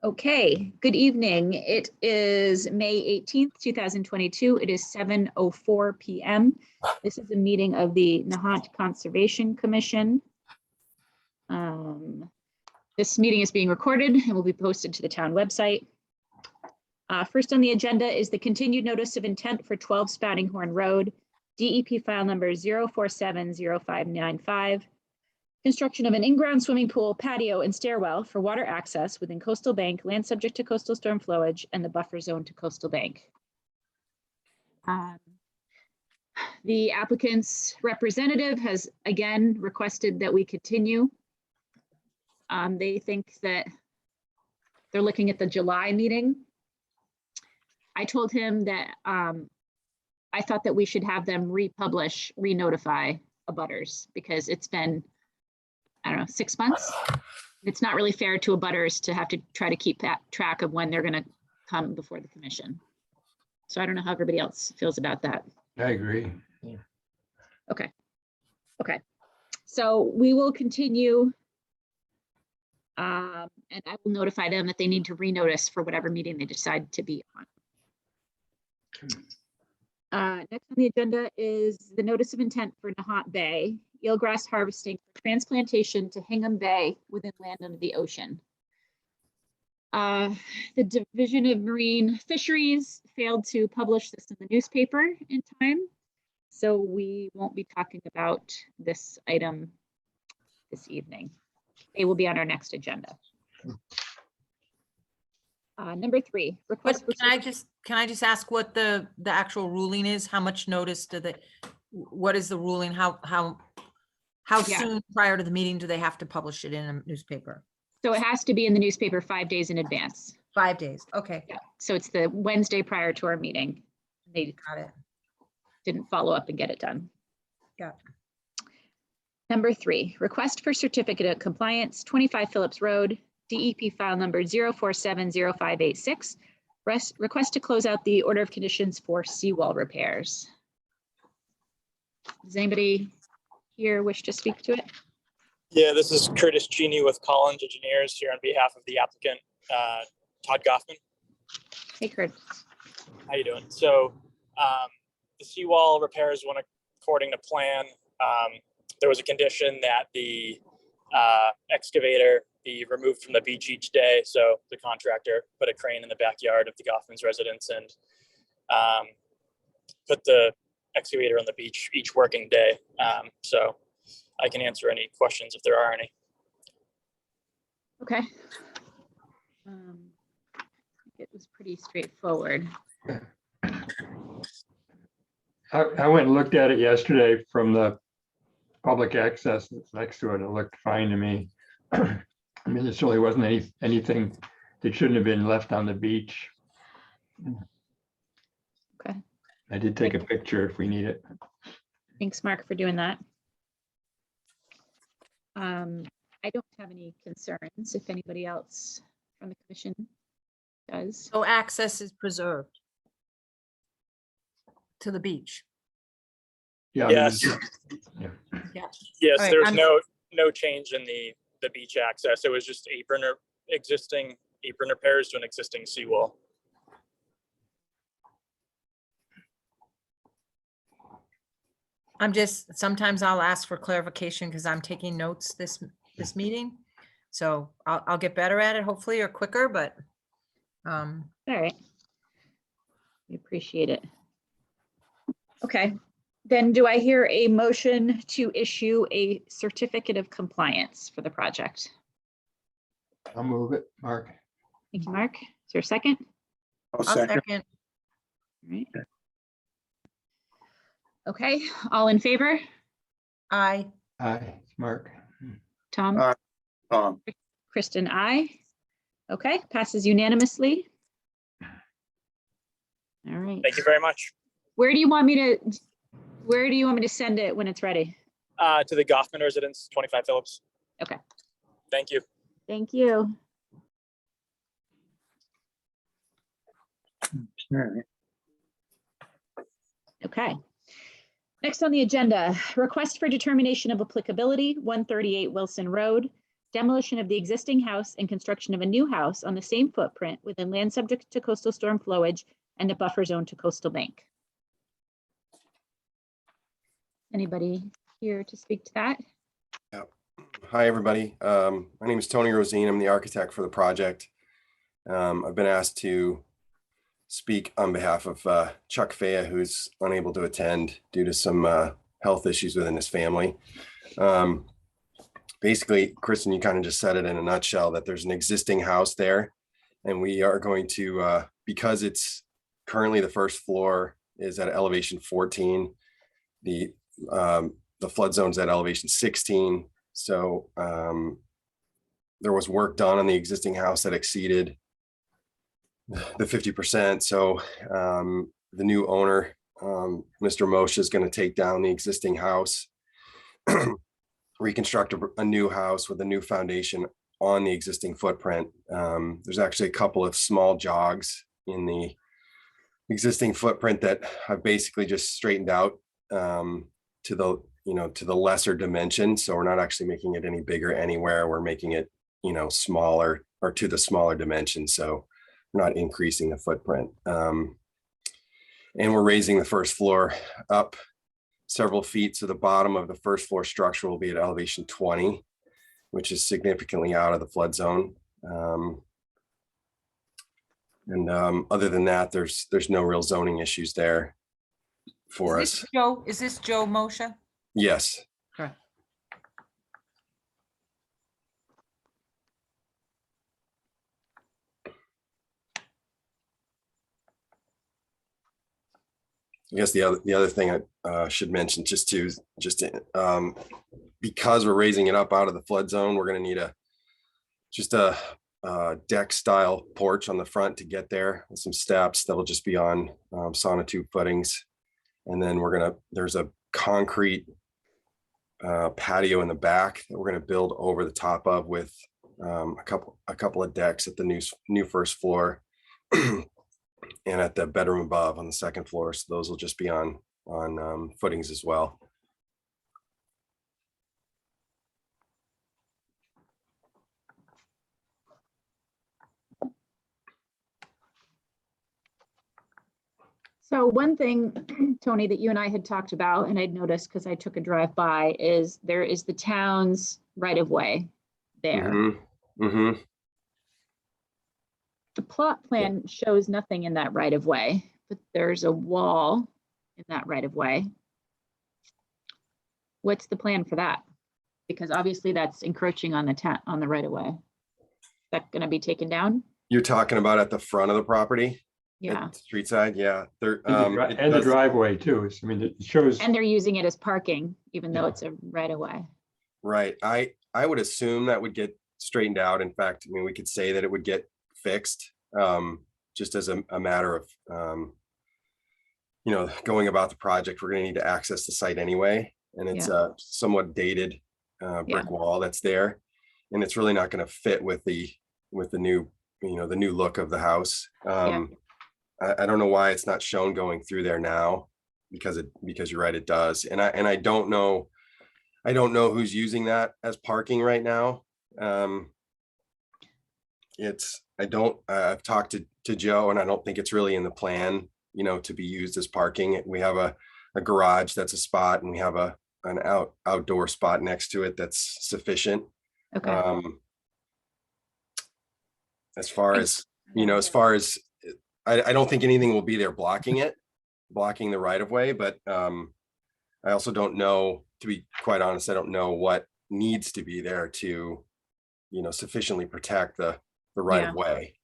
Okay, good evening. It is May 18th, 2022. It is 7:04 p.m. This is a meeting of the Nahant Conservation Commission. This meeting is being recorded and will be posted to the town website. First on the agenda is the continued notice of intent for 12 Spouting Horn Road, DEP file number 0470595. Construction of an in-ground swimming pool, patio, and stairwell for water access within coastal bank, land subject to coastal storm flowage, and the buffer zone to coastal bank. The applicant's representative has again requested that we continue. They think that they're looking at the July meeting. I told him that I thought that we should have them republish, re-notify abutters because it's been, I don't know, 6 months. It's not really fair to abutters to have to try to keep track of when they're going to come before the commission. So I don't know how everybody else feels about that. I agree. Yeah. Okay. Okay. So we will continue. And I will notify them that they need to renotice for whatever meeting they decide to be on. Next on the agenda is the notice of intent for Nahant Bay, eelgrass harvesting for transplantation to Hingham Bay within land under the ocean. The Division of Marine Fisheries failed to publish this in the newspaper in time, so we won't be talking about this item this evening. It will be on our next agenda. Number 3, request. Can I just ask what the actual ruling is? How much notice do they, what is the ruling? How soon prior to the meeting do they have to publish it in a newspaper? So it has to be in the newspaper 5 days in advance. 5 days. Okay. Yeah. So it's the Wednesday prior to our meeting. They Got it. didn't follow up and get it done. Got it. Number 3, request for certificate of compliance, 25 Phillips Road, DEP file number 0470586. Request to close out the order of conditions for seawall repairs. Does anybody here wish to speak to it? Yeah, this is Curtis Cheney with Collins Engineers here on behalf of the applicant, Todd Goffman. Hey, Kurt. How you doing? So the seawall repairs went according to plan. There was a condition that the excavator be removed from the beach each day. So the contractor put a crane in the backyard of the Goffman's residence and put the excavator on the beach each working day. So I can answer any questions if there are any. Okay. It was pretty straightforward. I went and looked at it yesterday from the public access that's next to it. It looked fine to me. I mean, there certainly wasn't anything that shouldn't have been left on the beach. Okay. I did take a picture if we need it. Thanks, Mark, for doing that. I don't have any concerns if anybody else from the commission does. So access is preserved to the beach. Yeah. Yes. Yeah. Yes. Yes, All right, there's no change in the beach access. It was just existing apron repairs to an existing seawall. Sometimes I'll ask for clarification because I'm taking notes this meeting. So I'll get better at it hopefully, or quicker, but All right. We appreciate it. Okay, then do I hear a motion to issue a certificate of compliance for the project? I'll move it, Mark. Thank you, Mark. Is there a second? I'll second. All right. Okay, all in favor? Aye. Aye, Mark. Tom? Aye. Kristen, aye. Okay, passes unanimously. All right. Thank you very much. Where do you want me to send it when it's ready? To the Goffman residence, 25 Phillips. Okay. Thank you. Thank you. All right. Okay. Next on the agenda, request for determination of applicability, 138 Wilson Road, demolition of the existing house and construction of a new house on the same footprint within land subject to coastal storm flowage and a buffer zone to coastal bank. Anybody here to speak to that? Hi, everybody. My name is Tony Rosine. I'm the architect for the project. I've been asked to speak on behalf of Chuck Faya, who's unable to attend due to some health issues within his family. Basically, Kristen, you kind of just said it in a nutshell, that there's an existing house there, and we are going to, because it's currently the first floor is at elevation 14, the flood zone's at elevation 16. So there was work done on the existing house that exceeded the 50%. So the new owner, Mr. Moshe, is going to take down the existing house, reconstruct a new house with a new foundation on the existing footprint. There's actually a couple of small jogs in the existing footprint that I've basically just straightened out to the lesser dimension. So we're not actually making it any bigger anywhere. We're making it, smaller, or to the smaller dimension. So we're not increasing the footprint. And we're raising the first floor up several feet. So the bottom of the first floor structure will be at elevation 20, which is significantly out of the flood zone. Other than that, there's no real zoning issues there for us. Joe, is this Joe Moshe? Yes. Okay. I guess the other thing I should mention because we're raising it up out of the flood zone, we're going to need a deck style porch on the front to get there, with some steps that will just be on sonotube footings. And then there's a concrete patio in the back that we're going to build over the top of, with a couple of decks at the new first floor and at the bedroom above on the second floor. So those will just be on footings as well. So one thing, Tony, that you and I had talked about, and I'd noticed because I took a drive by, is there is the town's right of way there. Mm-hmm. Mm-hmm. The plot plan shows nothing in that right of way, but there's a wall in that right of way. What's the plan for that? Because obviously that's encroaching on the right of way. Is that going to be taken down? You're talking about at the front of the property? Yeah. At the street side, yeah. There, And the driveway too. I mean, it shows. And they're using it as parking, even though it's a right of way. Right. I would assume that would get straightened out. In fact, I mean, we could say that it would get fixed, just as a matter of, going about the project. We're going to need to access the site anyway. And it's a somewhat dated brick wall that's there. And it's really not going to fit with the new, the new look of the house. I don't know why it's not shown going through there now, because you're right, it does. And I don't know who's using that as parking right now. I've talked to Joe, and I don't think it's really in the plan, to be used as parking. We have a garage that's a spot, and we have an outdoor spot next to it that's sufficient. Okay. As far as I don't think anything will be there blocking the right of way, but I also don't know, to be quite honest, I don't know what needs to be there to, sufficiently protect the right of way.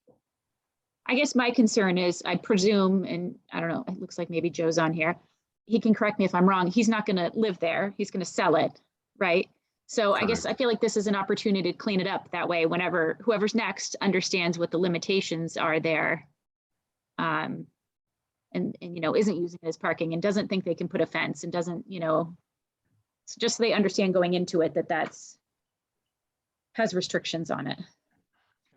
I guess my concern is, I presume, and I don't know, it looks like maybe Joe's on here. He can correct me if I'm wrong. He's not going to live there. He's going to sell it, right? So I guess I feel like this is an opportunity to clean it up that way, whenever whoever's next understands what the limitations are there. And isn't using it as parking and doesn't think they can put a fence and doesn't, just so they understand going into it that has restrictions on it.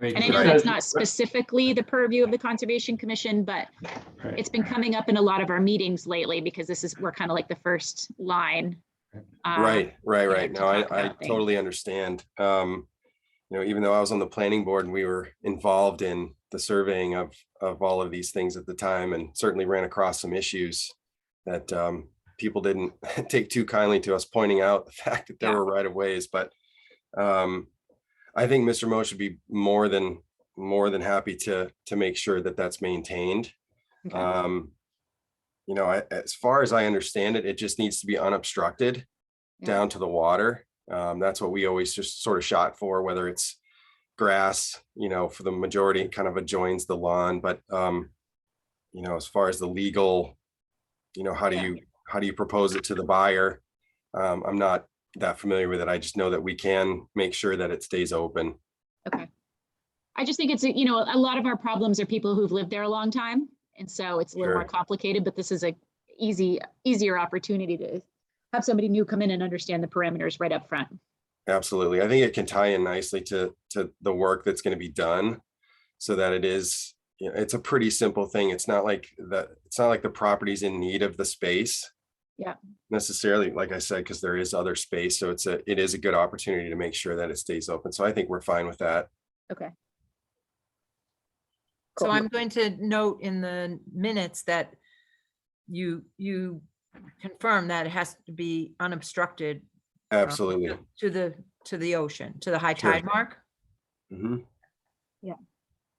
I mean, And I it know that's says- not specifically the purview of the Conservation Commission, but right. it's been coming up in a lot of our meetings lately because we're kind of like the first line. Right. to No, talk I about things. totally understand. Even though I was on the planning board and we were involved in the surveying of all of these things at the time, and certainly ran across some issues that people didn't take too kindly to us pointing out the fact that there Yeah. were right of ways. But I think Mr. Mo should be more than happy to make sure that that's maintained. Okay. As far as I understand it, it just needs to be unobstructed Yeah. down to the water. That's what we always just sort of shot for, whether it's grass, for the majority, it kind of adjoins the lawn, but as far as the legal, how do you propose it to the buyer? I'm not that familiar with it. I just know that we can make sure that it stays open. Okay. I just think it's, a lot of our problems are people who've lived there a long time. And so it's a little more Sure. complicated, but this is a easier opportunity to have somebody new come in and understand the parameters right up front. Absolutely. I think it can tie in nicely to the work that's going to be done, so that it is, it's a pretty simple thing. It's not like the property's in need of the space. Yeah. Necessarily, like I said, because there is other space. So it is a good opportunity to make sure that it stays open. So I think we're fine with that. Okay. So Cool. I'm going to note in the minutes that you confirm that it has to be unobstructed Absolutely. to the ocean, to the high Sure. tide mark. Mhm.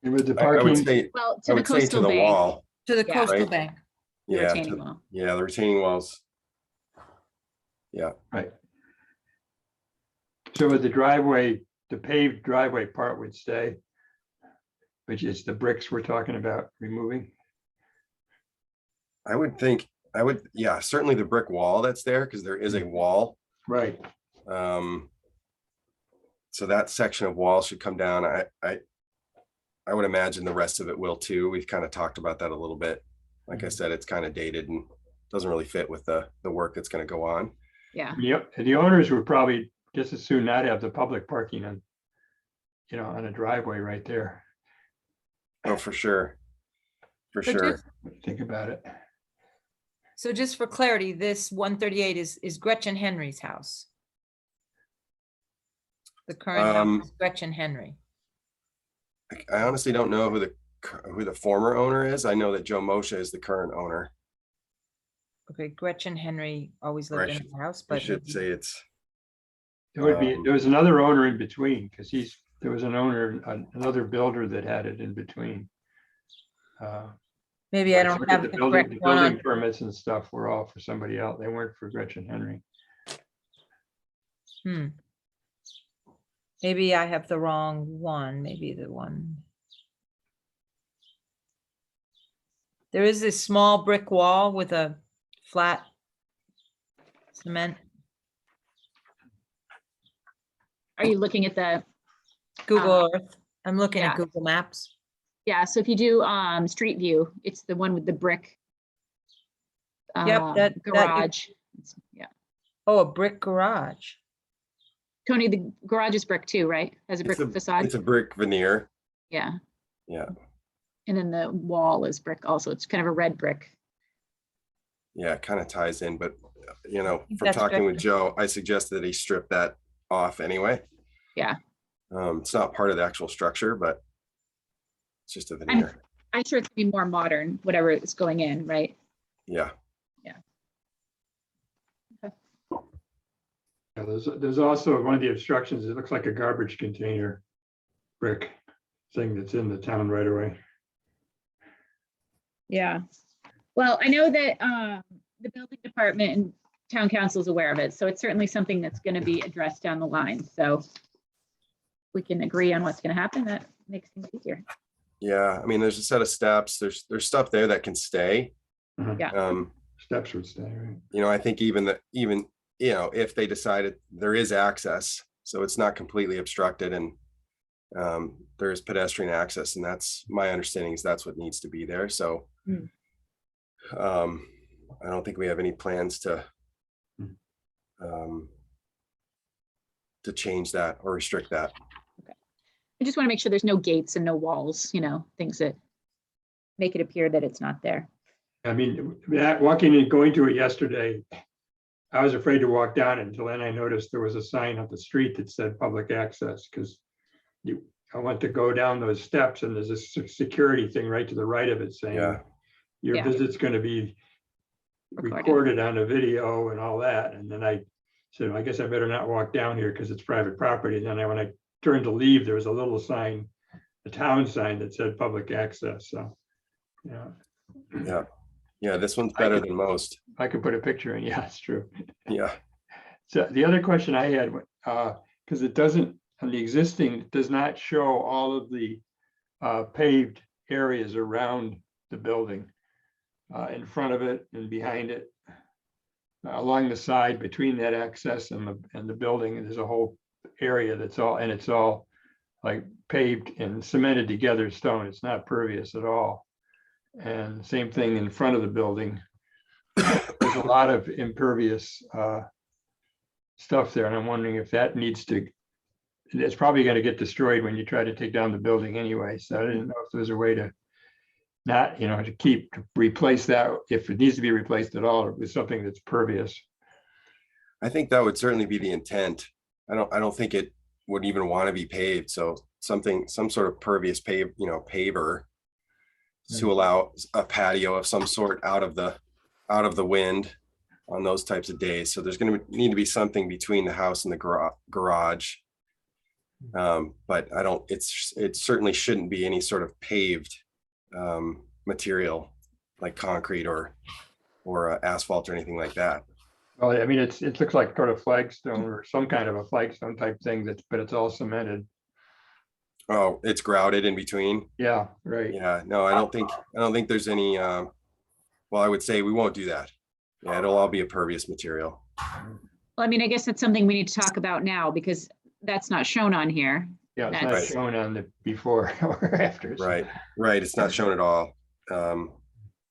And with the I would parking, say, Well, I to the would say to coastal the bank, wall. To the Yeah. coastal Right. bank. the Yeah. retaining wall. Yeah, the retaining walls. Yeah. right. So with the driveway, the paved driveway part would stay, which is the bricks we're talking about removing. I would, yeah, certainly the brick wall that's there, because there is a wall. Right. So that section of wall should come down. I would imagine the rest of it will too. We've kind of talked about that a little bit. Like I said, it's kind of dated and doesn't really fit with the work that's going to go on. Yeah. Yep, and the owners would probably just as soon not have the public parking on, on a driveway right there. Oh, for sure. For So sure. just- Think about it. So just for clarity, this 138 is Gretchen Henry's house. The current house is Gretchen Henry. I honestly don't know who the former owner is. I know that Joe Moshe is the current owner. Okay, Gretchen Henry always Or I lived in should- the house, I but should maybe- say it's, There was another owner in between, because there was an owner, another builder that had it in between. maybe I don't have the correct The one building on. permits and stuff were all for somebody else. They weren't for Gretchen Henry. Maybe I have the wrong one, maybe the one. There is this small brick wall with a flat cement. Are you looking at the, Google Earth. I'm looking yeah. at Google Maps. yeah, so if you do Street View, it's the one with the brick Yep, that you- garage. Yeah. Oh, a brick garage. Tony, the garage is brick too, right? Has a brick facade? it's a brick veneer. Yeah. Yeah. And then the wall is brick also. It's kind of a red brick. Yeah, it kind of ties in, but from that's talking with good. Joe, I suggested that he strip that off anyway. Yeah. It's not part of the actual structure, but it's just a veneer. I'm sure it's gonna be more modern, whatever is going in, right? Yeah. Yeah, there's also one of the obstructions, it looks like a garbage container brick thing that's in the town right away. Yeah. Well, I know that the building department and town council is aware of it, so it's certainly something that's going to be addressed down the line. So if we can agree on what's going to happen, that makes things easier. Yeah. I mean, there's a set of steps. There's stuff there that can stay. Yeah. Steps would stay, right? I think even if they decided there is access, so it's not completely obstructed, and there is pedestrian access, and that's my understanding is that's what needs to be there. So I don't think we have any plans to change that or restrict that. I just want to make sure there's no gates and no walls, things that make it appear that it's not there. I mean, that walking and going to it yesterday, I was afraid to walk down it until then I noticed there was a sign up the street that said public access, because I went to go down those steps and there's a security thing right to the right of it saying Yeah. your Yeah. visit's going to be Recorded. recorded on a video and all that. And then I said, I guess I better not walk down here because it's private property. And then when I turned to leave, there was a little sign, a town sign that said public access. So, yeah, Yeah, this one's better than most. I could put a picture in. Yeah, it's true. Yeah. So the other question I had, because it doesn't, on the existing, it does not show all of the paved areas around the building, in front of it and behind it, along the side between that access and the building. And there's a whole area that's all like paved and cemented together stone. It's not pervious at all. And same thing in front of the building. There's a lot of impervious stuff there, and I'm wondering if that needs to, it's probably going to get destroyed when you try to take down the building anyway. So I didn't know if there's a way to not, to replace that, if it needs to be replaced at all, with something that's pervious. I think that would certainly be the intent. I don't think it would even want to be paved. So some sort of pervious paver to allow a patio of some sort out of the wind on those types of days. So there's going to need to be something between the house and the garage. But it certainly shouldn't be any sort of paved material like concrete or asphalt or anything like that. Well, I mean, it looks like sort of flagstone or some kind of a flagstone type thing, but it's all cemented. Oh, it's grouted in between. Yeah, right. Yeah, no, I don't think there's any, well, I would say we won't do that. Yeah, it'll all be a pervious material. Well, I mean, I guess that's something we need to talk about now because that's not shown on here. Yeah, it's not That's- shown on the before or after. Right. It's not shown at all.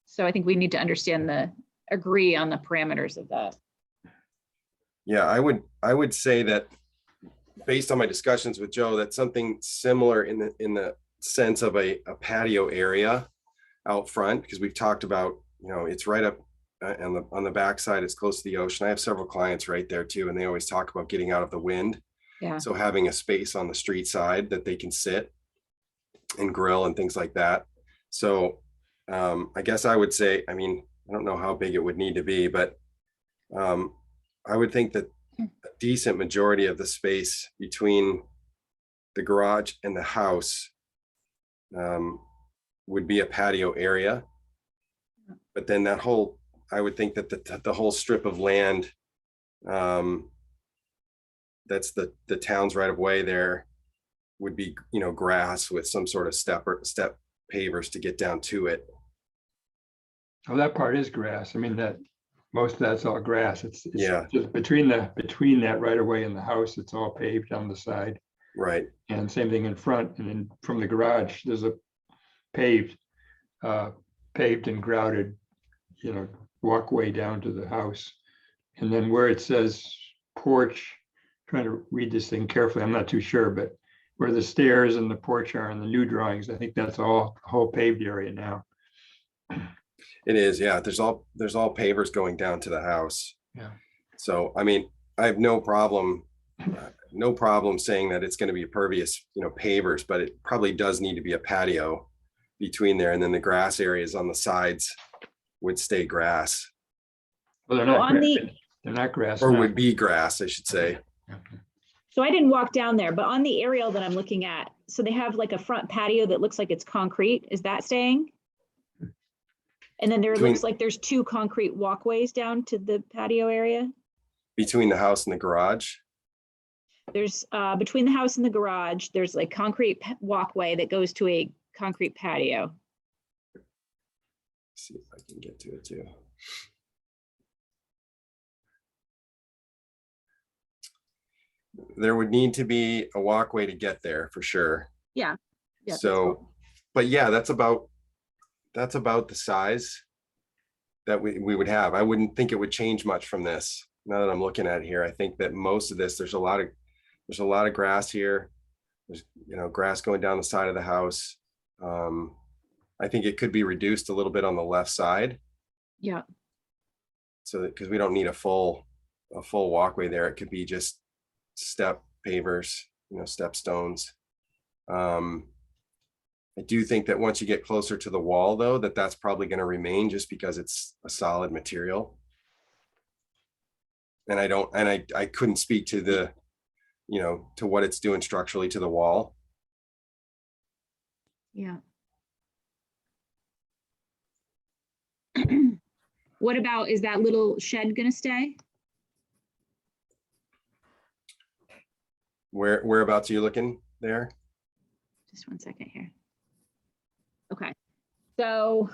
So I think we need to agree on the parameters of that. Yeah, I would say that based on my discussions with Joe, that's something similar in the sense of a patio area out front, because we've talked about, it's right up on the backside, it's close to the ocean. I have several clients right there too, and they always talk about getting out of the wind. Yeah. So having a space on the street side that they can sit and grill and things like that. So I guess I would say, I mean, I don't know how big it would need to be, but I would think that a decent majority of the space between the garage and the house would be a patio area. But then I would think that the whole strip of land, that's the town's right of way there, would be, grass with some sort of step pavers to get down to it. Oh, that part is grass. I mean, most of that's all grass. It's Yeah. just between that right of way and the house, it's all paved on the side. Right. And same thing in front, and then from the garage, there's a paved and grouted, walkway down to the house. And then where it says porch, trying to read this thing carefully, I'm not too sure, but where the stairs and the porch are in the new drawings, I think that's all whole paved area now. It is, yeah. There's all pavers going down to the house. Yeah. So, I mean, I have no problem saying that it's going to be pervious, pavers, but it probably does need to be a patio between there, and then the grass areas on the sides would stay grass, Well, they're So not, on they're not grass. or now. would be grass, I should say. So I didn't walk down there, but on the aerial that I'm looking at, so they have like a front patio that looks like it's concrete. Is that staying? And then there looks like there's 2 concrete walkways down to the patio area. Between the house and the garage. There's between the house and the garage, there's like concrete walkway that goes to a concrete patio. See if I can get to it too. There would need to be a walkway to get there for sure. Yeah, that's So, but yeah, that's about the size that we would have. I wouldn't think it would change much from this. Now that I'm looking at it here, I think that most of this, there's a lot of grass here. There's, grass going down the side of the house. I think it could be reduced a little bit on the left side. Yeah. So that, because we don't need a full walkway there. It could be just step pavers, step stones. I do think that once you get closer to the wall though, that's probably going to remain just because it's a solid material. And I couldn't speak to the, to what it's doing structurally to the wall. Yeah. What about, is that little shed gonna stay? Whereabouts are you looking there? Just one second here. Okay, so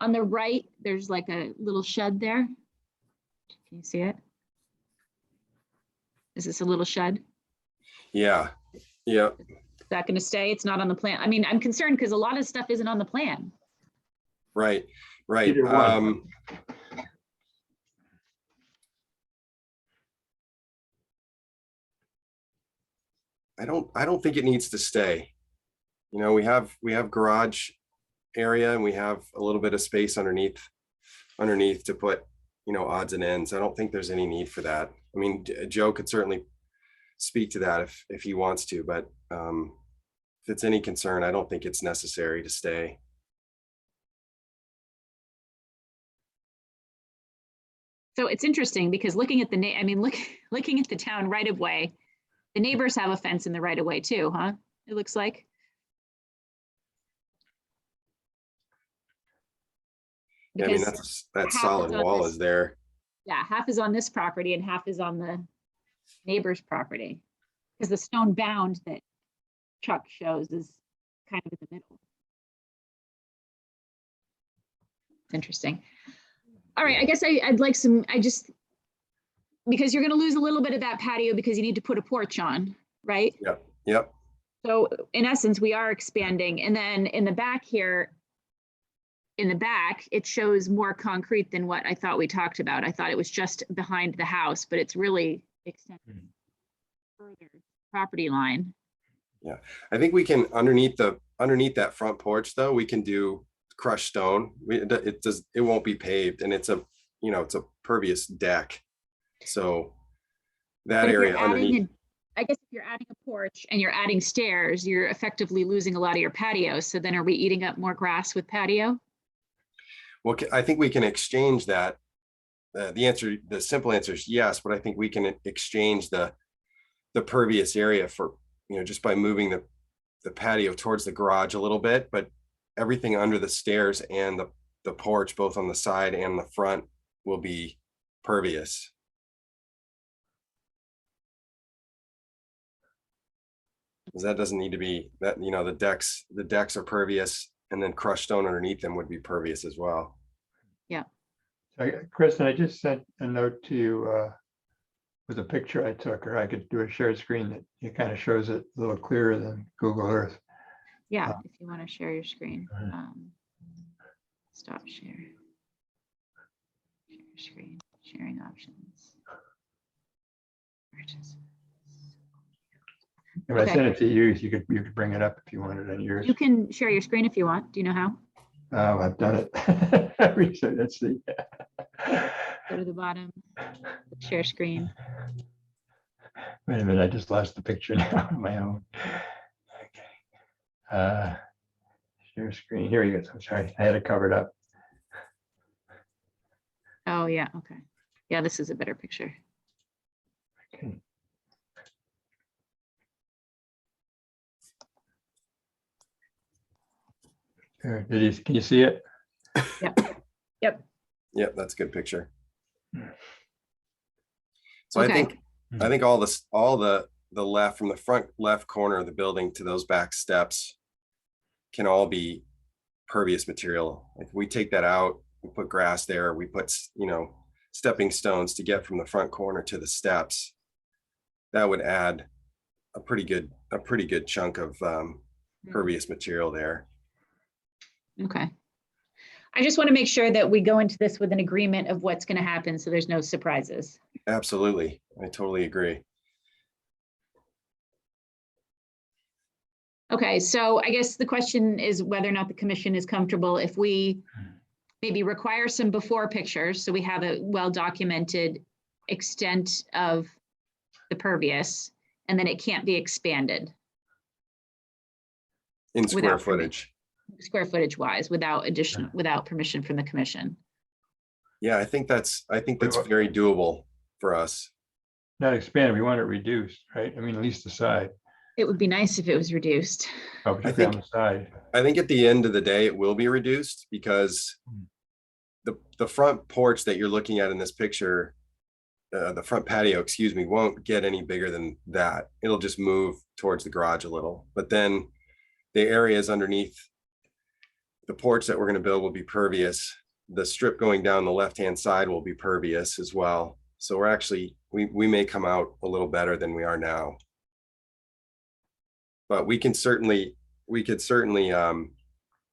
on the right, there's like a little shed there. Can you see it? Is this a little shed? Yeah. Yeah. Is that gonna stay? It's not on the plan. I mean, I'm concerned because a lot of stuff isn't on the plan. Right. Either one. I don't think it needs to stay. We have garage area and we have a little bit of space underneath to put, odds and ends. I don't think there's any need for that. I mean, Joe could certainly speak to that if he wants to, but if it's any concern, I don't think it's necessary to stay. So it's interesting because looking at looking at the town right of way, the neighbors have a fence in the right of way too, huh? It looks like. Yeah, I mean, Because that half solid is on wall this- is there. yeah, half is on this property and half is on the neighbor's property. Because the stone bound that Chuck shows is kind of in the middle. It's interesting. All right, I guess I'd like because you're gonna lose a little bit of that patio because you need to put a porch on, right? Yep. So in essence, we are expanding. And then in the back here, it shows more concrete than what I thought we talked about. I thought it was just behind the house, but it's really extended further property line. Yeah, I think we can underneath that front porch though, we can do crushed stone. It won't be paved, and it's a pervious deck. So that But if you're area underneath. I guess if you're adding a porch and you're adding stairs, you're effectively losing a lot of your patio. So then are we eating up more grass with patio? Well, I think we can exchange that. The simple answer is yes, but I think we can exchange the pervious area for, just by moving the patio towards the garage a little bit, but everything under the stairs and the porch, both on the side and the front, will be pervious. Because that doesn't need to be that, the decks are pervious, and then crushed stone underneath them would be pervious as well. Yeah. Kristen, I just sent a note to you with a picture I took, or I could do a shared screen that it kind of shows it a little clearer than Google Earth. Yeah, if you want to share your screen. Stop share. Share screen, sharing options. If I Okay. sent it to you, you could bring it up if you wanted on yours. You can share your screen if you want. Do you know how? Oh, I've done it. Let's see. Go to the bottom, share screen. Wait a minute, I just lost the picture now on my own. Okay. Share screen. Here you go. I'm sorry, I had it covered up. Oh, yeah, okay. Yeah, this is a better picture. Okay. There, can you see it? Yep. Yep, that's a good picture. So Okay. I think all the left, from the front left corner of the building to those back steps, can all be pervious material. If we take that out, we put grass there, we put, stepping stones to get from the front corner to the steps, that would add a pretty good chunk of pervious material there. Okay. I just want to make sure that we go into this with an agreement of what's going to happen, so there's no surprises. Absolutely. I totally agree. Okay, so I guess the question is whether or not the commission is comfortable if we maybe require some before pictures, so we have a well-documented extent of the pervious, and then it can't be expanded In square Without permit. footage. square footage wise without without permission from the commission. Yeah, I think that's very doable for us. Not expanded, we want it reduced, right? I mean, at least the side. It would be nice if it was reduced. Oh, I particularly on think- the side. I think at the end of the day, it will be reduced because the front porch that you're looking at in this picture, the front patio, excuse me, won't get any bigger than that. It'll just move towards the garage a little, but then the areas underneath the porch that we're going to build will be pervious. The strip going down the left-hand side will be pervious as well. So we're actually, we may come out a little better than we are now. But we could certainly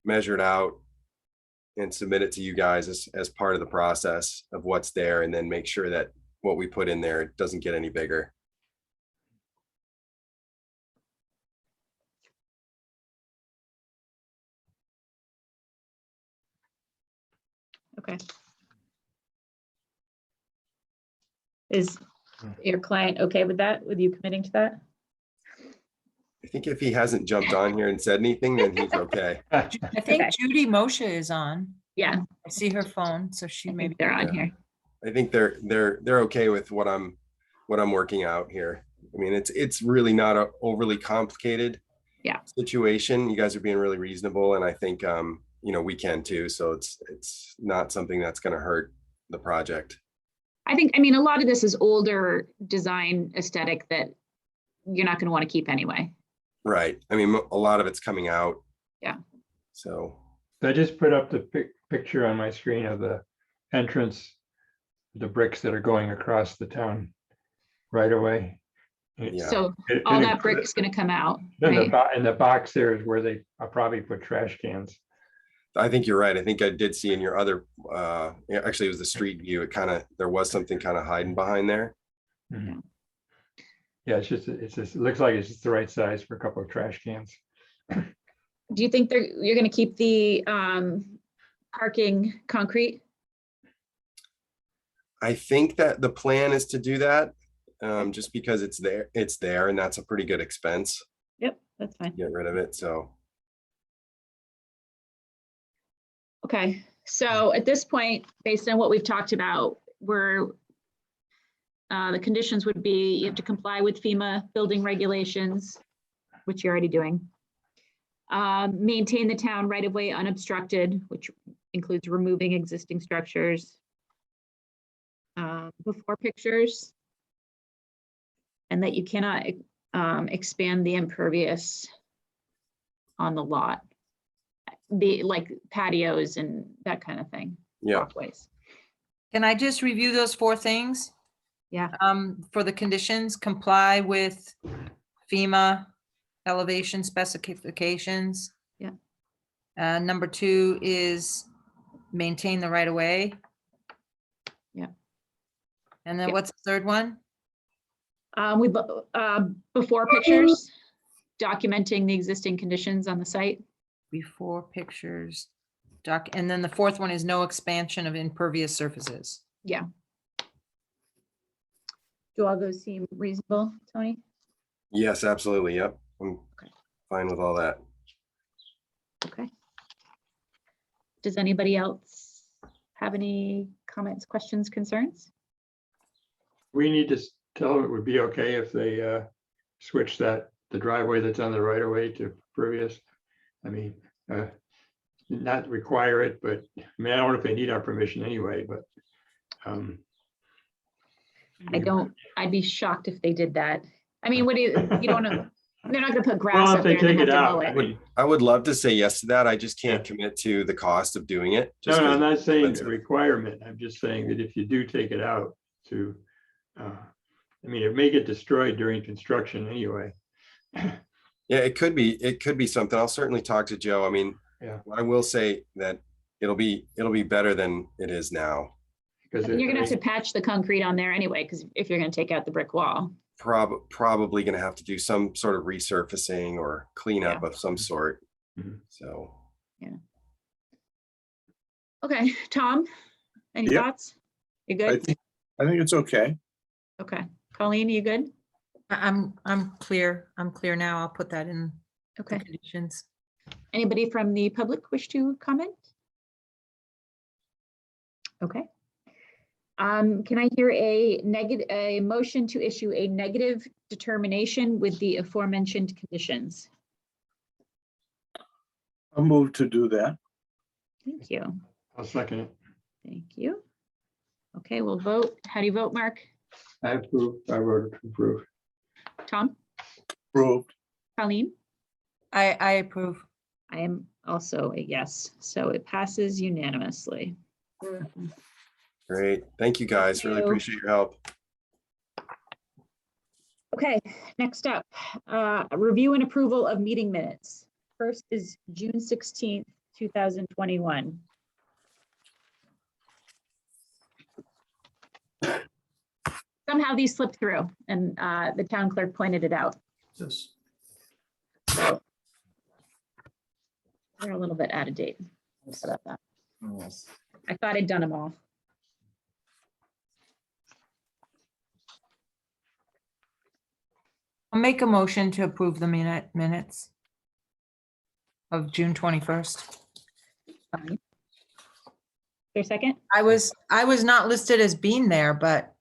measure it out and submit it to you guys as part of the process of what's there, and then make sure that what we put in there doesn't get any bigger. Okay. Is your client okay with that, with you committing to that? I think if he hasn't jumped on here and said anything, then he's okay. I think Okay. Judy Moshe is on. Yeah, I see her phone, so she I may be. think they're on here. I think they're okay with what I'm working out here. I mean, it's really not a overly complicated situation. You guys are being really reasonable, and I think we can too. So it's not something that's going to hurt the project. I mean, a lot of this is older design aesthetic that you're not going to want to keep anyway. Right. I mean, a lot of it's coming out. Yeah. So I just put up the picture on my screen of the entrance, the bricks that are going across the town right away. Yeah. So all that brick is going to come out, Then right? in the box there is where I'll probably put trash cans. I think you're right. I think I did see in your other, actually it was the street view. There was something kind of hiding behind there. Mhm. Yeah, it's just, it looks like it's just the right size for a couple of trash cans. Do you think you're going to keep the parking concrete? I think that the plan is to do that, just because it's there and that's a pretty good expense. Yep, that's fine. Get rid of it. So Okay, so at this point, based on what we've talked about, the conditions would be you have to comply with FEMA building regulations, which you're already doing. Maintain the town right of way unobstructed, which includes removing existing structures. Before pictures. And that you cannot expand the impervious on the lot. Like patios and that kind of thing. yeah, Walkways. Can I just review those 4 things? Yeah. For the conditions, comply with FEMA elevation specifications. Yeah. Number 2 is maintain the right of way. Yeah. And then Yeah. what's the third one? Before pictures, documenting the existing conditions on the site. Before pictures, and then the 4th one is no expansion of impervious surfaces. Yeah. Do all those seem reasonable, Tony? yes, absolutely. Yep. I'm Okay. fine with all that. Okay. Does anybody else have any comments, questions, concerns? We need to tell them it would be okay if they switch the driveway that's on the right of way to pervious. I mean, not require it, but I mean, I don't know if they need our permission anyway, but. I'd be shocked if they did that. I mean, you don't know, they're not gonna put grass Well, up if there they and take then it have to mow out, I it. mean, I would love to say yes to that. I just can't Yeah. commit to the cost of doing it. no, just no, 'cause I'm not saying it's a a- requirement. I'm just saying that if you do take it out I mean, it may get destroyed during construction anyway. Yeah, it could be something. I'll certainly talk to Joe. I mean, Yeah. I will say that it'll be better than it is now. Because You're gonna have to patch the concrete on there anyway, because if you're gonna take out the brick wall. Probably gonna have to do some sort of resurfacing or cleanup of some sort. Mhm. So, Okay, Tom, any Yep. thoughts? You I good? think, I think it's okay. Okay. Colleen, you good? I'm clear. I'm clear now. I'll put that in the Okay. conditions. Anybody from the public wish to comment? Okay. Can I hear a motion to issue a negative determination with the aforementioned conditions? I'll move to do that. Thank you. I'll second it. Thank you. Okay, we'll vote. How do you vote, Mark? I approve. I voted to approve. Tom? Approved. Colleen? I approve. I am also a yes, so it passes unanimously. great. Thank you guys. Really you. appreciate your help. Okay, next up, review and approval of meeting minutes. First is June 16th, 2021. Somehow these slipped through and the town clerk pointed it out. Yes. So they're a little bit out of date. Sorry about that. I thought I'd done them all. I'll make a motion to approve the minutes of June 21st. Fine. Your second? I was not listed as being there, but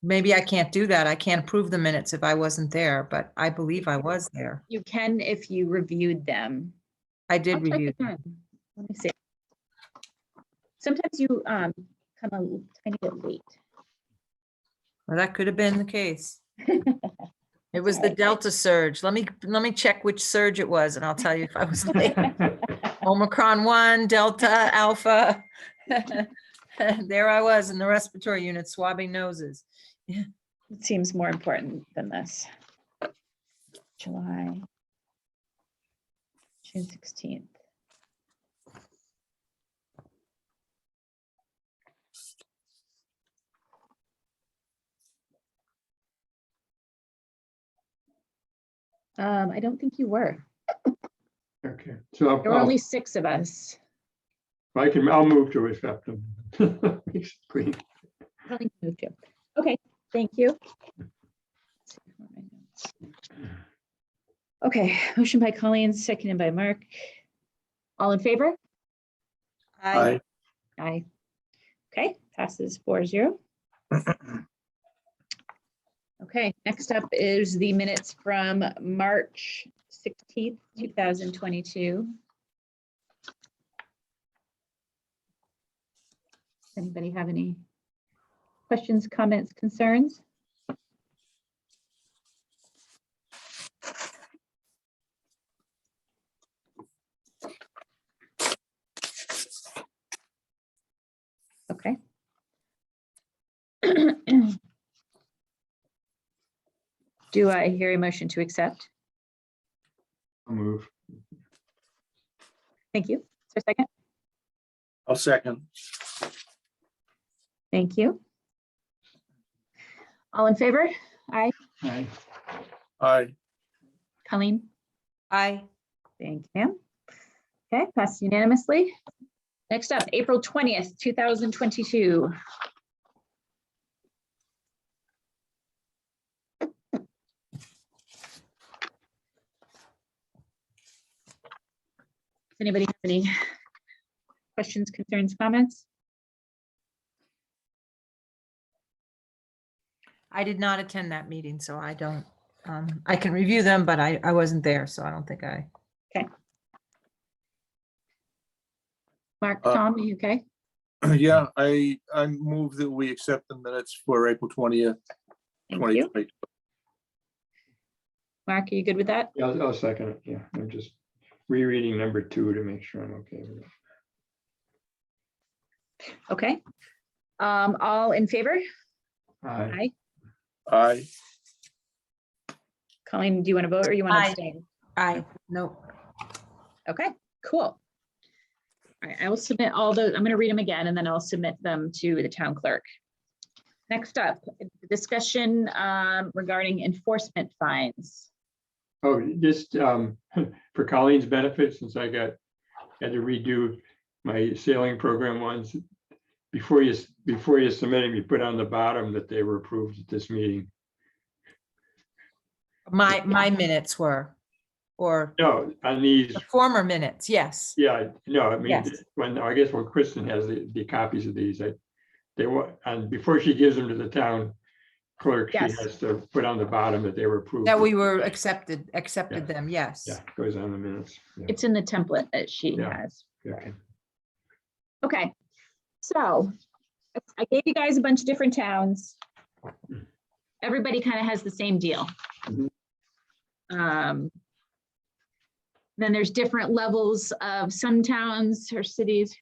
maybe I can't do that. I can't approve the minutes if I wasn't there, but I believe I was there. You can if you reviewed them. I did I'll check review. again. Let me see. Sometimes you come a tiny bit late. Well, that could have been the case. It was the Okay. Delta surge. Let me check which surge it was and I'll tell you if I was late. Omicron 1, Delta, Alpha. There I was in the respiratory unit swabbing noses. Yeah. It seems more important than this. July, June 16th. I don't think you were. Okay, so There were only 6 of us. I'll move to accept them. Basically. I don't think you moved to. Okay, thank you. Okay, motion by Colleen, seconded by Mark. All in favor? Aye. Aye. Okay, passes 4-0. Okay, next up is the minutes from March 16th, 2022. Anybody have any questions, comments, concerns? Okay. Do I hear a motion to accept? I'll move. Thank you. Is there a second? I'll second. Thank you. All in favor? Aye. Aye. Aye. Colleen? Aye. Thank you, ma'am. Okay, passed unanimously. Next up, April 20th, 2022. Does anybody have any questions, concerns, comments? I did not attend that meeting, so I don't, I can review them, but I wasn't there, so I don't think I. Mark, Uh, Tom, are you okay? Yeah, I move that we accept the minutes for April 20th, Thank you. 2020. Mark, are you good with that? Yeah, I'll second it. Yeah, I'm just rereading number 2 to make sure I'm okay with it. Okay. All in favor? Aye. Aye. Aye. Colleen, do you want to vote or you want to Aye. abstain? Aye. No. Okay, cool. All right, I will submit all those. I'm going to read them again and then I'll submit them to the town clerk. Next up, discussion regarding enforcement fines. Oh, just for Colleen's benefit, since I had to redo my sailing program ones. Before you submit them, you put on the bottom that they were approved at this meeting. My minutes were, or No, on these, the former minutes, yes. yeah, no, I mean, Yes. I guess when Kristen has the copies of these, they want, and before she gives them to the town clerk, she Yes. has to put on the bottom that they were approved. That we were accepted Yeah. them, yes. Yeah, goes on the minutes. Yeah, It's in the template that she Yeah. has. okay. Okay, so I gave you guys a bunch of different towns. Everybody kind of has the same deal. Mhm. Then there's different levels of some towns or cities.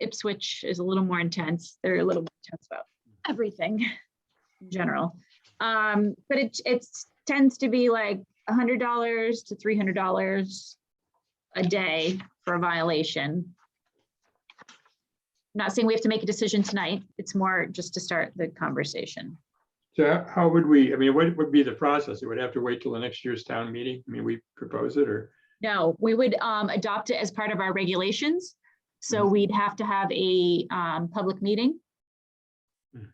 Ipswich is a little more intense. They're a little more intense about everything in general. But it tends to be like $100 to $300 a day for a violation. I'm not saying we have to make a decision tonight. It's more just to start the conversation. So how would we, I mean, what would be the process? It would have to wait till the next year's town meeting? I mean, we propose it or? No, we would adopt it as part of our regulations. So we'd have to have a public meeting,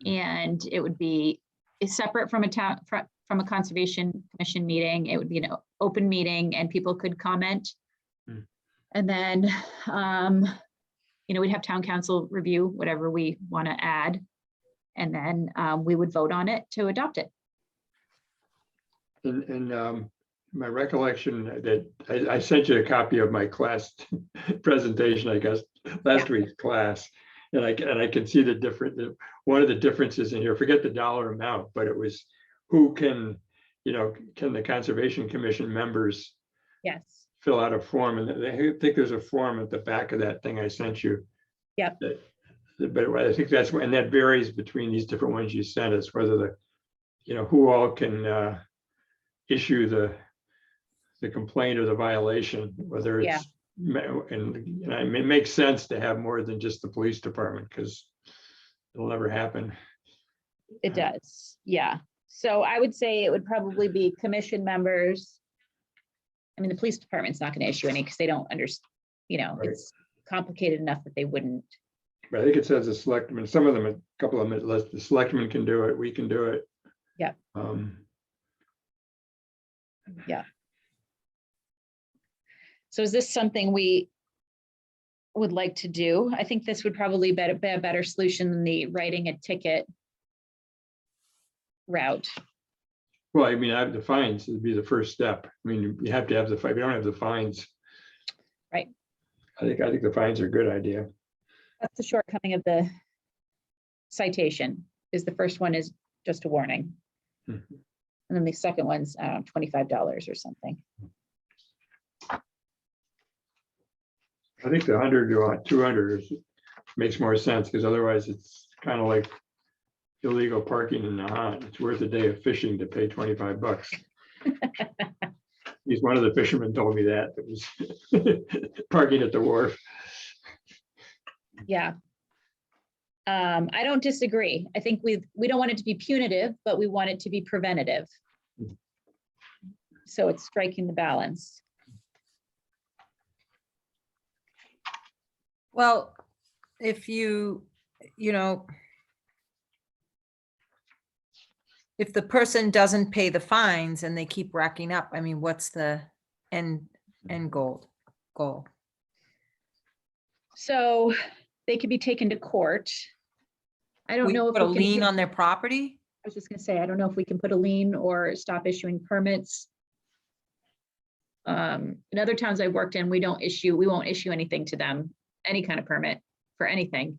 and it would be separate from a town, from a conservation commission meeting. It would be an open meeting and people could comment. And then, we'd have town council review whatever we want to add. And then we would vote on it to adopt it. And my recollection that I sent you a copy of my class presentation, I guess, last week's class. And I can see one of the differences in here, forget the dollar amount, but it was who can the Conservation Commission members Yes. fill out a form, and I think there's a form at the back of that thing I sent you. Yep. But I think and that varies between these different ones you sent us, whether who all can issue the complaint or the violation, whether it's, and it makes sense to have more than just the police department because it'll never happen. It does. Yeah. So I would say it would probably be commission members. I mean, the police department's not going to issue any because they don't understand, Right. It's complicated enough that they wouldn't. But I think it says the selectmen, some of them, a couple of them, the selectmen can do it, we can do it. Yeah. Yeah. So is this something we would like to do? I think this would probably be a better solution than the writing a ticket route. Well, I mean, I have the fines, it'd be the first step. I mean, you have to have the fine, if you don't have the fines. Right. I think the fines are a good idea. That's the shortcoming of the citation, is the first one is just a warning. Mhm. And then the second one's $25 or something. I think the 100 to 200 makes more sense because otherwise it's kind of like illegal parking in Nahant. It's worth a day of fishing to pay $25. He's one of the fishermen told me that was parking at the wharf. Yeah. I don't disagree. I think we don't want it to be punitive, but we want it to be preventative. So it's striking the balance. Well, if if the person doesn't pay the fines and they keep racking up, I mean, what's the end goal? So they could be taken to court. I don't We know if put a we can lien put- on their property? I was just gonna say, I don't know if we can put a lien or stop issuing permits. In other towns I worked in, we won't issue anything to them, any kind of permit for anything.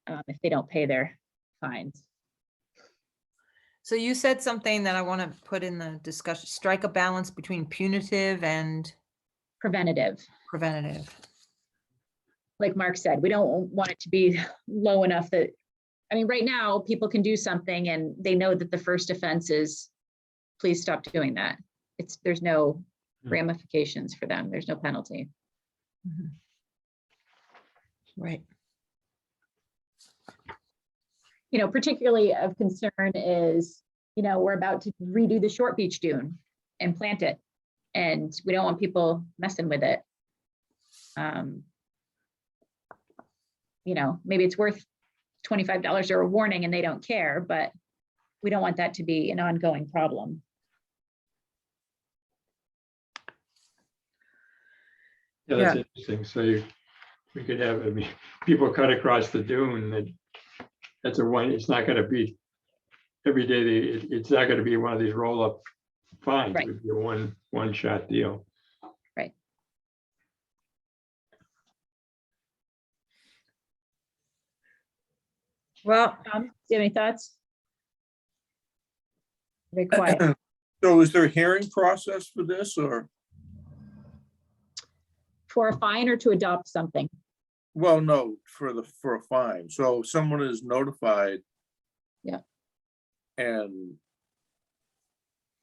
If they don't pay their fines. So you said something that I want to put in the discussion, strike a balance between punitive and Preventative, preventative. like Mark said, we don't want it to be low enough that, I mean, right now, people can do something and they know that the first offense is, please stop doing that. There's no ramifications for them. There's no penalty. Mhm. Right. You know, particularly of concern is, you know, we're about to redo the Short Beach Dune and plant it, and we don't want people messing with it. You know, maybe it's worth $25 or a warning and they don't care, but we don't want that to be an ongoing problem. Yeah, that's interesting. So we could have, I mean, people cut across the dune, that's a one, it's not gonna be every day, it's not gonna be one of these roll-up fines. Right. It would be a one-shot deal. Right. Well, Tom, do you have any thoughts? Very quiet. So is there a hearing process for this, or, For a fine or to adopt something? well, no, for a fine. So someone is notified. Yeah. And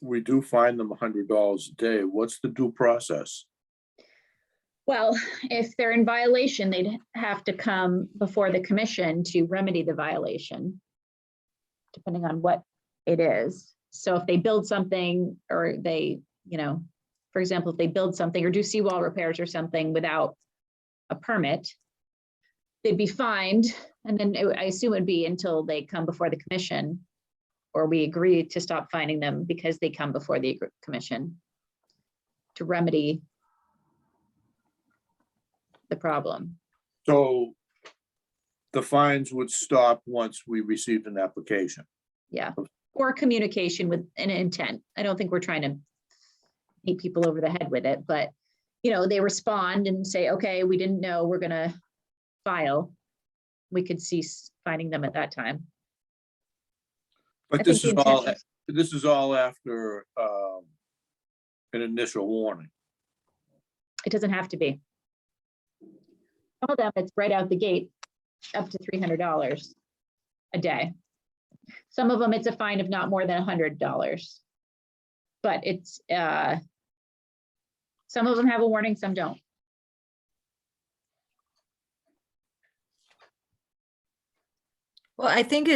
we do fine them $100 a day. What's the due process? Well, if they're in violation, they'd have to come before the commission to remedy the violation, depending on what it is. So if they build something or they, you know, for example, if they build something or do seawall repairs or something without a permit, they'd be fined. And then I assume it'd be until they come before the commission, or we agree to stop fining them because they come before the commission to remedy the problem. So the fines would stop once we received an application. Yeah, or communication with an intent. I don't think we're trying to beat people over the head with it, but you know, they respond and say, okay, we didn't know, we're gonna file. We could cease fining them at that time. I But think the this is all after an initial warning. It doesn't have to be. Some of them, it's right out the gate, up to $300 a day. Some of them, it's a fine of not more than $100. But it's, some of them have a warning, some don't. well, I think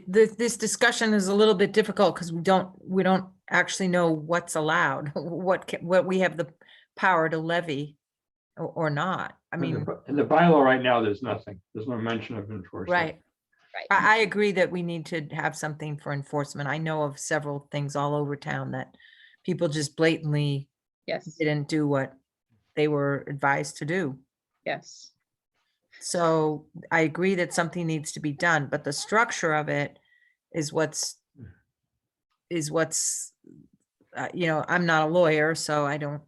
this discussion is a little bit difficult because we don't actually know what's allowed, what we have the power to levy or not. I mean, In the bylaw right now, there's nothing. There's no mention of enforcement. right. Right. I agree that we need to have something for enforcement. I know of several things all over town that people just blatantly Yes, didn't do what they were advised to do. yes. So I agree that something needs to be done, but the structure of it is what's, you know, I'm not a lawyer, so I don't.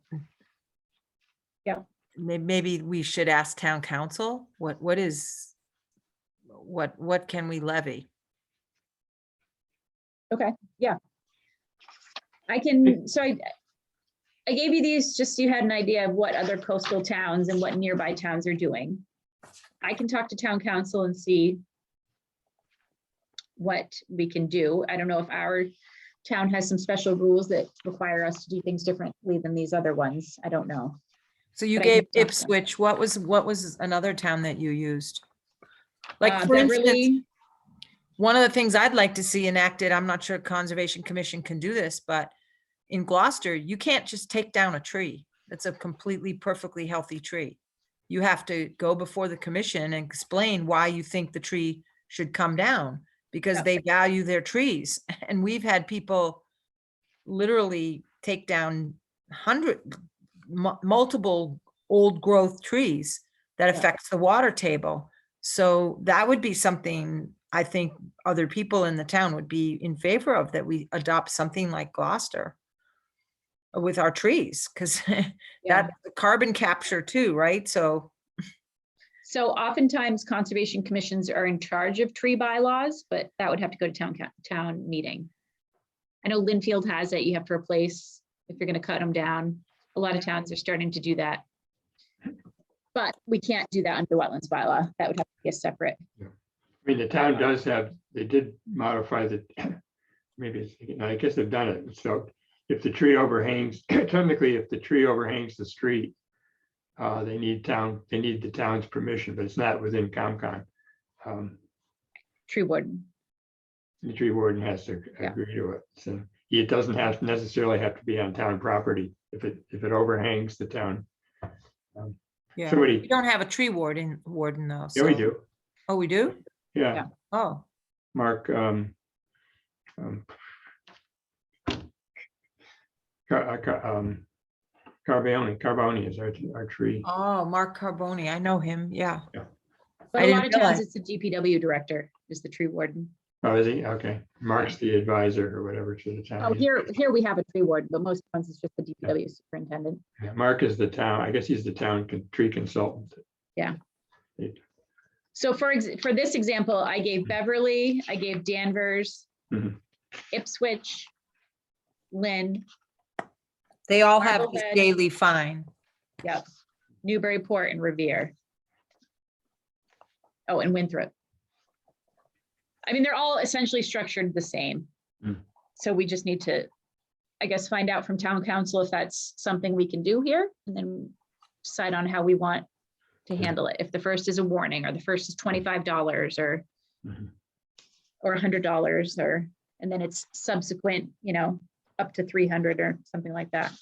Yeah. Maybe we should ask town council, what can we levy? Okay, yeah. I can, so I gave you these just so you had an idea of what other coastal towns and what nearby towns are doing. I can talk to town council and see what we can do. I don't know if our town has some special rules that require us to do things differently than these other ones. I don't know. So you But I can gave talk to them. Ipswich, what was another town that you used? Like, for instance, Beverly, one of the things I'd like to see enacted, I'm not sure Conservation Commission can do this, but in Gloucester, you can't just take down a tree that's a completely perfectly healthy tree. You have to go before the commission and explain why you think the tree should come down, because Yeah. they value their trees. And we've had people literally take down multiple old growth trees that Yeah. affects the water table. So that would be something I think other people in the town would be in favor of, that we adopt something like Gloucester with our trees, because Yeah. that's carbon capture too, right? So so oftentimes conservation commissions are in charge of tree bylaws, but that would have to go to town meeting. I know Linfield has it. You have to replace if you're going to cut them down. A lot of towns are starting to do that. But we can't do that under wetlands bylaw. That would have to be a separate. I mean, the town does have, they did modify the, maybe, I guess they've done it. So if the tree overhangs, technically, if the tree overhangs the street, They need the town's permission, but it's not within COMCON. Tree warden. The tree warden has to Yeah. agree to it. So it doesn't necessarily have to be on town property if it overhangs the town. Yeah. Somebody, We don't have a tree warden though. yeah, we so- do. Oh, we do? Yeah, Yeah. Oh, Mark. Carboni is our tree. oh, Mark Carboni. I know him. Yeah. But I a lot didn't of towns, realize. it's the DPW director is the tree warden. Oh, is he? Okay. Mark's the advisor or whatever to the Oh, town. here we have a tree warden, but most towns it's just the DPW superintendent. Yeah, Mark is the town, I guess he's the town tree consultant. So for this example, I gave Beverly, I gave Danvers, Mhm. Ipswich, Lynn, They all have this Marblehead. daily fine. yep, Newburyport and Revere. Oh, and Winthrop. I mean, they're all essentially structured the same. Mm. So we just need to, I guess, find out from town council if that's something we can do here, and then decide on how we want to handle it. If the first is a warning, or the first is $25, or Mhm. or $100, or, and then it's subsequent, up to 300 or something like that.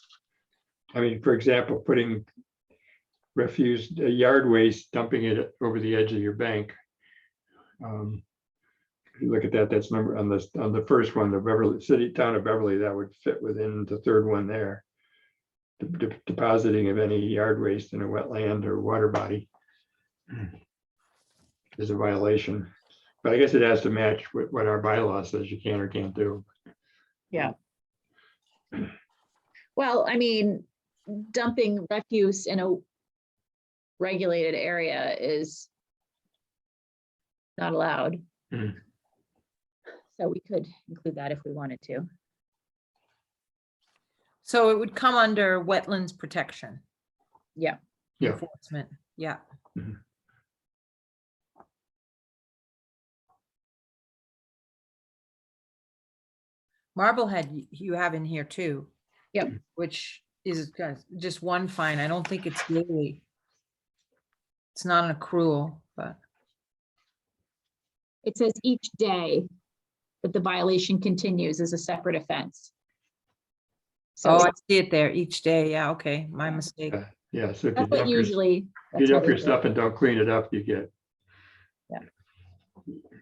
I mean, for example, putting refuse, yard waste, dumping it over the edge of your bank. If you look at that, that's number on the first one, the town of Beverly, that would fit within the third one there. Depositing of any yard waste in a wetland or water body is a violation. But I guess it has to match what our bylaw says you can or can't do. Yeah. Well, I mean, dumping refuse in a regulated area is not allowed. Mhm. So we could include that if we wanted to. So it would come under wetlands protection. Yeah. Yeah. Enforcement, yeah. Mhm. Marblehead you have in here too. Yep. Which is just one fine. I don't think it's daily. It's not an accrual, but It says each day that the violation continues as a separate offense. So oh, I see it there each day. Yeah, okay, my Yeah. mistake. Yeah, so if you that's what dump your, usually. if that's you how dump they your do it. stuff and don't clean it up, you get. Yeah.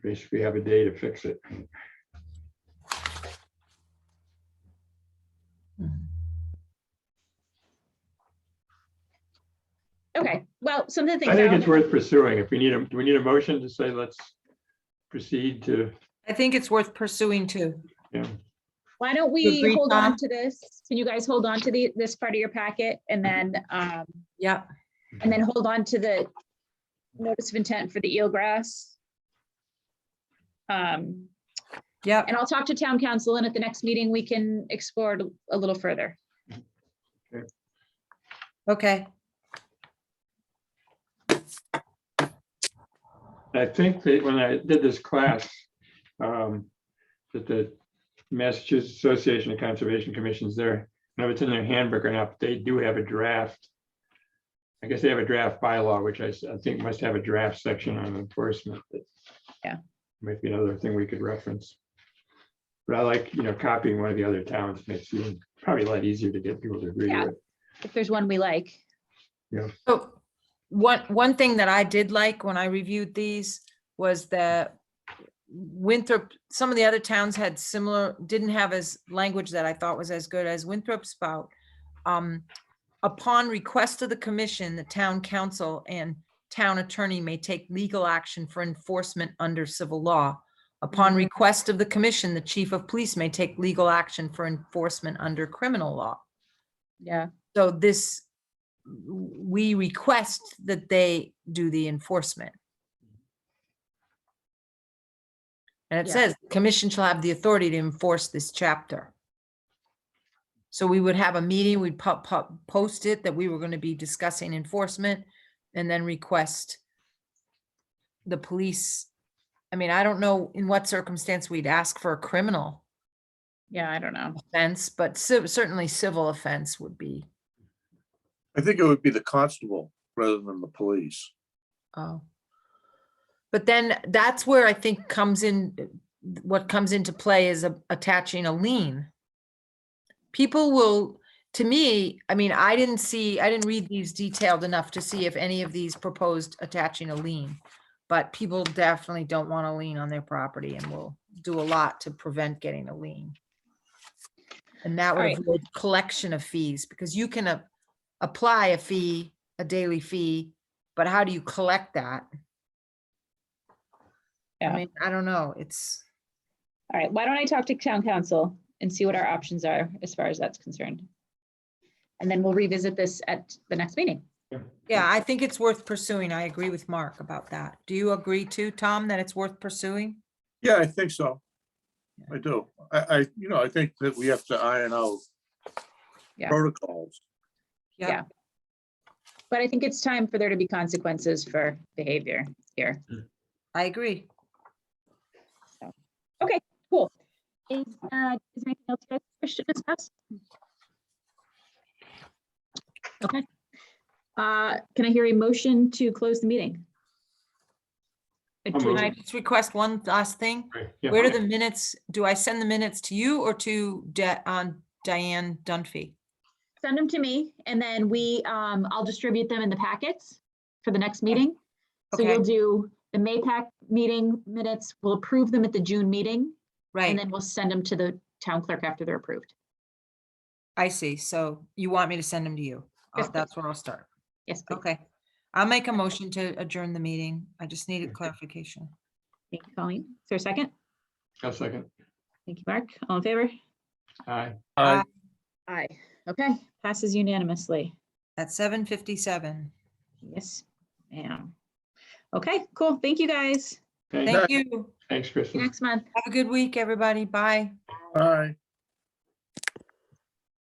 Basically have a day to fix it. Mhm. Okay, well, something to think I think it's about. worth pursuing. If we need do we need a motion to say, let's proceed to, I think it's worth pursuing too. yeah. Why don't we agree, hold on Tom? to this? Can you guys hold on to this part of your packet, and then Yeah, hold on to the notice of intent for the eelgrass? yeah. And I'll talk to town council, and at the next meeting, we can explore it a little further. Okay. I think that when I did this class, that the Massachusetts Association of Conservation Commissions there, I don't know if it's in their handbook or not, but they do have a draft. I guess they have a draft bylaw, which I think must have a draft section on enforcement. Yeah. Might be another thing we could reference. But I like, copying one of the other towns makes it probably a lot easier to get people to agree Yeah. to it. If there's one we like. So one thing that I did like when I reviewed these was that Winthrop, some of the other towns had similar, didn't have as language that I thought was as good as Winthrop Spout. Upon request of the commission, the town council and town attorney may take legal action for enforcement under civil law. Upon request of the commission, the chief of police may take legal action for enforcement under criminal law. Yeah. So this, we request that they do the enforcement. And it Yeah. says, "The commission shall have the authority to enforce this chapter." So we would have a meeting, we'd post it that we were going to be discussing enforcement, and then request the police. I mean, I don't know in what circumstance we'd ask for a criminal Yeah, I don't know. offense, but certainly civil offense would be. I think it would be the constable rather than the police. Oh. But then that's where I think what comes into play is attaching a lien. People will, to me, I mean, I didn't read these detailed enough to see if any of these proposed attaching a lien. But people definitely don't want a lien on their property and will do a lot to prevent getting a lien. And that would Alright. avoid collection of fees, because you can apply a fee, a daily fee, but how do you collect that? Yeah. I mean, I don't know. It's, All right, why don't I talk to town council and see what our options are as far as that's concerned? And then we'll revisit this at the next meeting. yeah, I think it's worth pursuing. I agree with Mark about that. Do you agree too, Tom, that it's worth pursuing? Yeah, I think so. I do. I think that we have to iron out Yeah. protocols. Yeah. But I think it's time for there to be consequences for behavior here. I agree. Okay, cool. Is there anything else you guys wish to discuss? Okay. Can I hear a motion to close the meeting? I'll Can move. I just request one last thing? Right, yeah. Where do the minutes, do I send the minutes to you or to Diane Dunphy? Send them to me and then I'll distribute them in the packets for the next meeting. So Okay. you'll do the May-PAC meeting minutes, we'll approve them at the June meeting, and Right, then we'll send them to the town clerk after they're approved. I see. So you want me to send them to you? Yes, That's where I'll start. Yes, please. Okay. I'll make a motion to adjourn the meeting. I just needed clarification. Thank you, Colleen. Is there a second? A second. Thank you, Mark. All in favor? Aye. Aye. Aye. Okay, passes unanimously. At 7:57. Yes, ma'am. Okay, cool. Thank you, guys. Okay, Thank you. thanks, See you Kristen. next month. Have a good week, everybody. Bye. Aye.